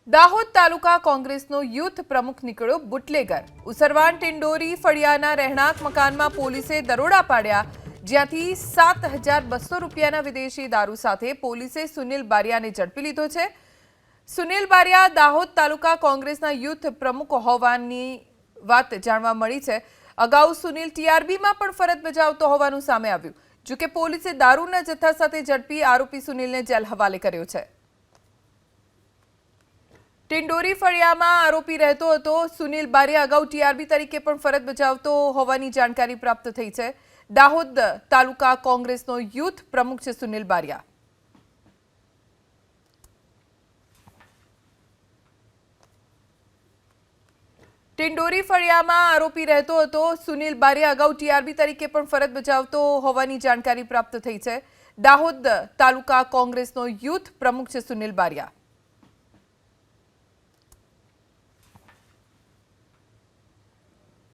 દાહોદ તાલુકા કોંગ્રેસનો યુથ પ્રમુખ નીકળ્યો બુટલેગર। ઉસરવાન ટિંડોરી ફળિયાના રહેણાંક મકાનમાં પોલીસે દરોડા પાડ્યા, જ્યાંથી 7,200 રૂપિયાના વિદેશી દારૂ સાથે પોલીસે સુનિલ બારિયાને ઝડપી લીધો છે। સુનિલ બારિયા દાહોદ તાલુકા કોંગ્રેસના યુથ પ્રમુખ હોવાની વાત જાણવા મળી છે। અગાઉ સુનિલ ટીઆરબીમાં પણ ફરજ બજાવતો હોવાનું સામે આવ્યું। જો કે પોલીસે દારૂના જથ્થા સાથે ઝડપી આરોપી સુનિલને જેલ હવાલે કર્યો છે। ટિંડોરી ફળિયામાં આરોપી રહેતો હતો સુનિલ બારિયા અગાઉ ટીઆરબી તરીકે પણ ફરજ બજાવતો હોવાની જાણકારી પ્રાપ્ત થઈ છે। દાહોદ તાલુકા કોંગ્રેસનો યુથ પ્રમુખ છે સુનિલ બારિયા। ટિંડોરી ફળિયામાં આરોપી રહેતો હતો સુનિલ બારિયા અગાઉ ટીઆરબી તરીકે પણ ફરજ બજાવતો હોવાની જાણકારી પ્રાપ્ત થઈ છે। દાહોદ તાલુકા કોંગ્રેસનો યુથ પ્રમુખ છે સુનિલ બારિયા।